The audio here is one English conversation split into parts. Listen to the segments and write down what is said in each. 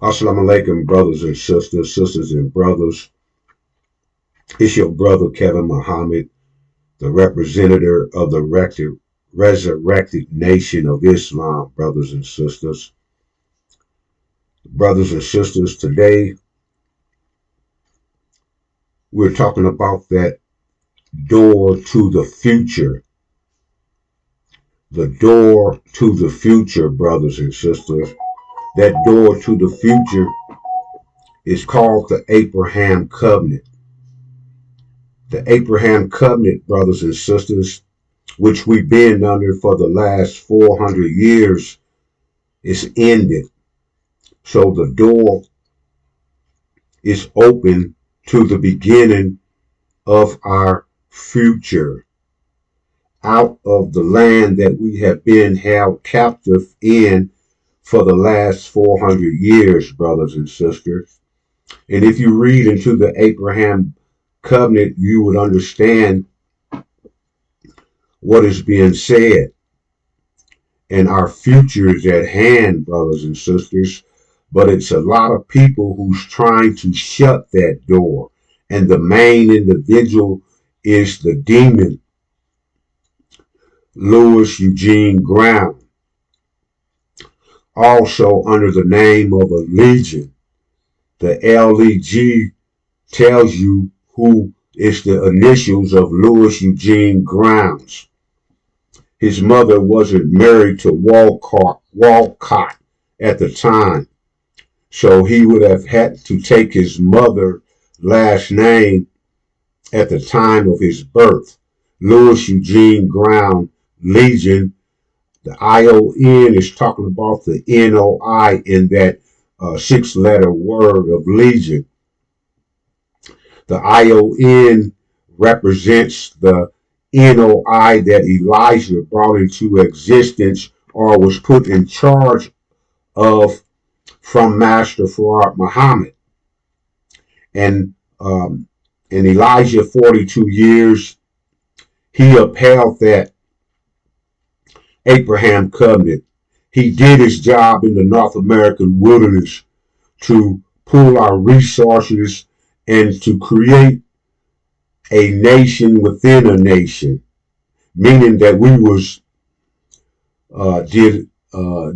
Assalamu alaikum, brothers and sisters, sisters and brothers. It's your brother Kevin Muhammad, the representative of the resurrected nation of Islam, brothers and sisters. Brothers and sisters, today we're talking about that door to the future. The door to the future, brothers and sisters. That door to the future is called the Abraham Covenant. The Abraham Covenant, brothers and sisters, which we've been under for the last 400 years, is ended. So the door is open to the beginning of our future, out of the land that we have been held captive in for the last 400 years, brothers and sisters. And if you read into the Abraham Covenant, you would understand what is being said. And our future is at hand, brothers and sisters. But it's a lot of people who's trying to shut that door. And the main individual is the demon, Louis Eugene Graham, also under the name of a legion. The LEG tells you who is the initials of Louis Eugene Grimes. His mother wasn't married to Walcott at the time, so he would have had to take his mother's last name at the time of his birth. Louis Eugene Graham, Legion. The ION is talking about the NOI in that six-letter word of Legion. The ION represents the NOI that Elijah brought into existence or was put in charge of from Master Farad Muhammad. And in Elijah 42 years, he upheld that Abraham Covenant. He did his job in the North American wilderness to pull our resources and to create a nation within a nation, meaning that we was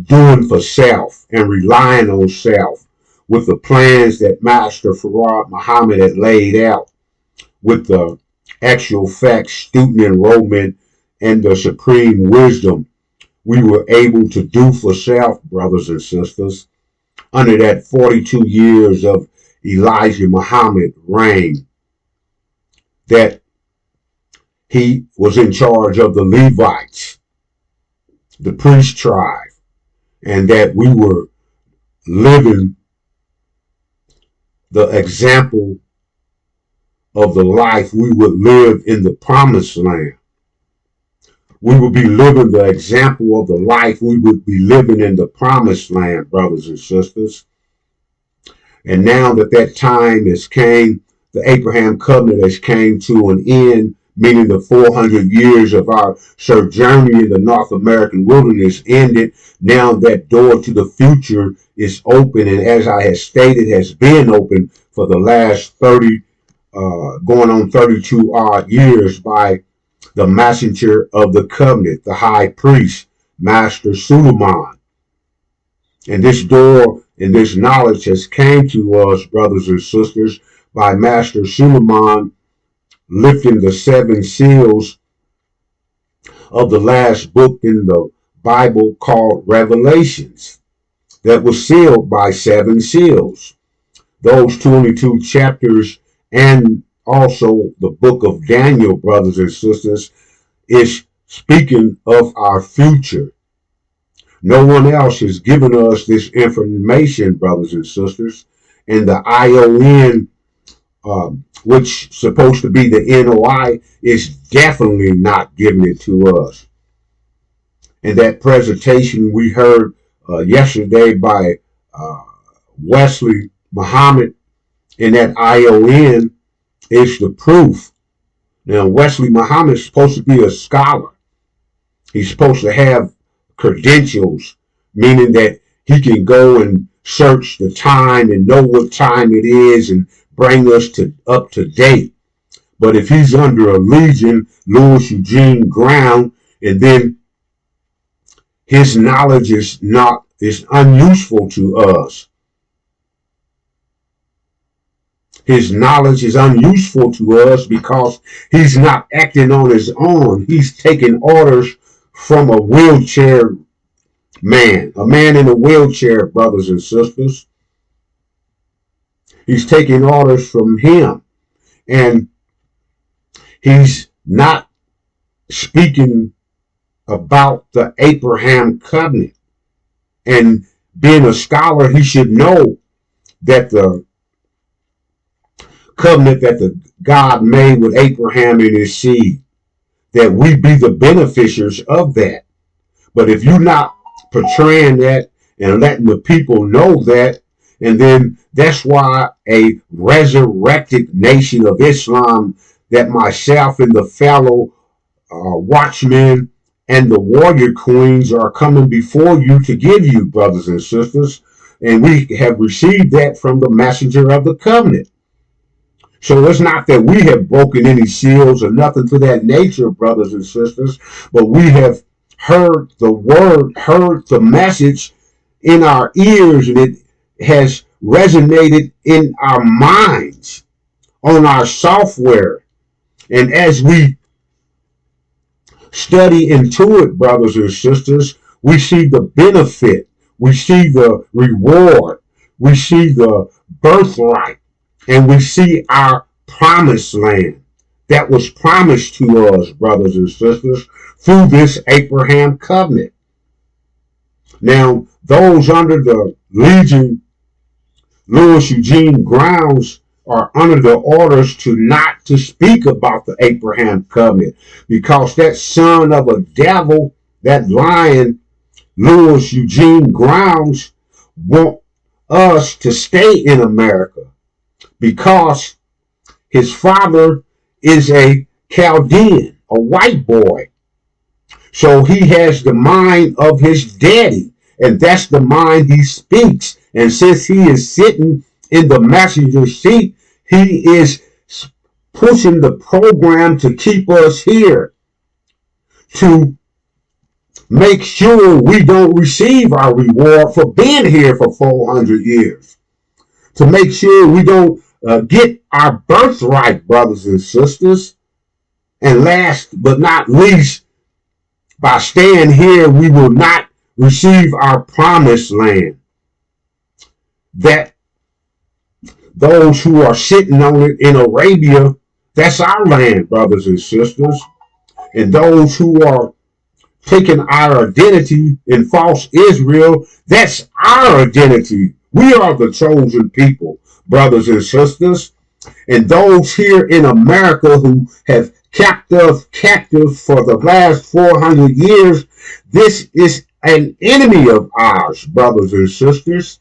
doing for self and relying on self with the plans that Master Farad Muhammad had laid out with the actual facts, student enrollment, and the supreme wisdom. We were able to do for self, brothers and sisters, under that 42 years of Elijah Muhammad reign, that he was in charge of the Levites, the priest tribe, and that we were living the example of the life we would live in the promised land. We would be living the example of the life we would be living in the promised land, brothers and sisters. And now that that time has came, the Abraham Covenant has came to an end, meaning the 400 years of our sojourn in the North American wilderness ended. Now that door to the future is open, and as I have stated, has been open for the last 30, going on 32 odd years by the messenger of the covenant, the high priest, Master Suleiman. And this door and this knowledge has came to us, brothers and sisters, by Master Suleiman lifting the 7 seals of the last book in the Bible called Revelations, that was sealed by 7 seals. Those 22 chapters and also the book of Daniel, brothers and sisters, is speaking of our future. No one else has given us this information, brothers and sisters. And the ION, which is supposed to be the NOI, is definitely not giving it to us. And that presentation we heard yesterday by Wesley Muhammad in that ION is the proof. Now, Wesley Muhammad is supposed to be a scholar. He's supposed to have credentials, meaning that he can go and search the time and know what time it is and bring us up to date. But if he's under a Legion, Louis Eugene Ground, and then his knowledge is unuseful to us. His knowledge is unuseful to us because he's not acting on his own. He's taking orders from a wheelchair man, a man in a wheelchair, brothers and sisters. He's taking orders from him. And he's not speaking about the Abraham covenant. And being a scholar, he should know that the covenant that the God made with Abraham and his seed, that we be the beneficiaries of that. But if you're not portraying that and letting the people know that, and then that's why a resurrected nation of Islam that myself and the fellow watchmen and the warrior queens are coming before you to give you, brothers and sisters. And we have received that from the messenger of the covenant. So it's not that we have broken any seals or nothing to that nature, brothers and sisters, but we have heard the word, heard the message in our ears, and it has resonated in our minds, on our software. And as we study into it, brothers and sisters, we see the benefit, we see the reward, we see the birthright, and we see our promised land that was promised to us, brothers and sisters, through this Abraham covenant. Now, those under the Legion, Louis Eugene grounds, are under the orders to not to speak about the Abraham covenant, because that son of a devil, that lion, Louis Eugene grounds, want us to stay in America, because his father is a Chaldean, a white boy. So he has the mind of his daddy, and that's the mind he speaks. And since he is sitting in the messenger seat, he is pushing the program to keep us here, to make sure we don't receive our reward for being here for 400 years, to make sure we don't get our birthright, brothers and sisters. And last but not least, by staying here, we will not receive our promised land, that those who are sitting on it in Arabia, that's our land, brothers and sisters. And those who are taking our identity in false Israel, that's our identity. We are the chosen people, brothers and sisters. And those here in America who have kept us captive for the last 400 years, this is an enemy of ours, brothers and sisters.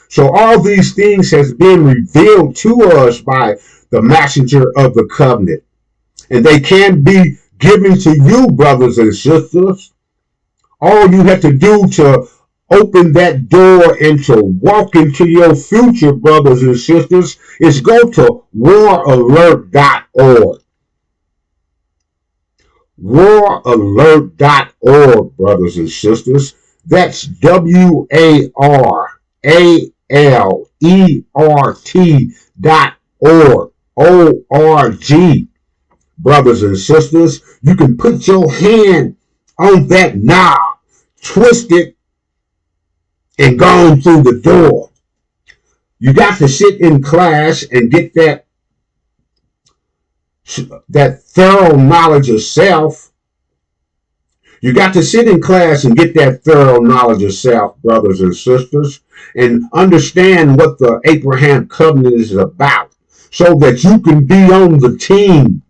So all these things has been revealed to us by the messenger of the covenant. And they can be given to you, brothers and sisters. All you have to do to open that door and to walk into your future, brothers and sisters, is go to waralert.org. Waralert.org, brothers and sisters. That's WARALERT.org. O-R-G. Brothers and sisters, you can put your hand on that knob, twist it, and go on through the door. You got to sit in class and get that thorough knowledge of self. You got to sit in class and get that thorough knowledge of self, brothers and sisters, and understand what the Abraham covenant is about, so that you can be on the team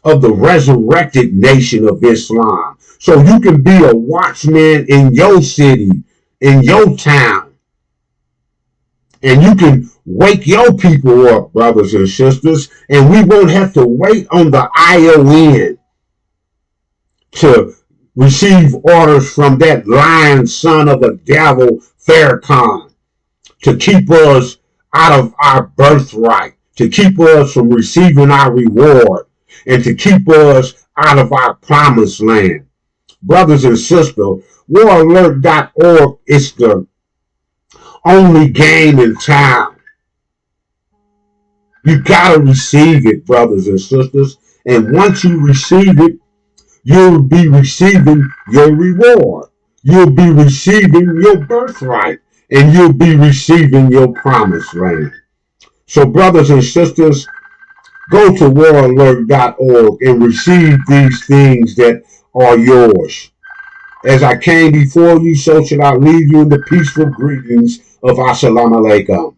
of the resurrected nation of Islam. So you can be a watchman in your city, in your town. And you can wake your people up, brothers and sisters, and we won't have to wait on the ION to receive orders from that lying son of a devil Farrakhan, to keep us out of our birthright, to keep us from receiving our reward, and to keep us out of our promised land. Brothers and sisters, waralert.org is the only game in town. You gotta receive it, brothers and sisters. And once you receive it, you'll be receiving your reward. You'll be receiving your birthright. And you'll be receiving your promised land. So, brothers and sisters, go to waralert.org and receive these things that are yours. As I came before you, so should I leave you in the peaceful greetings of Assalamu alaikum.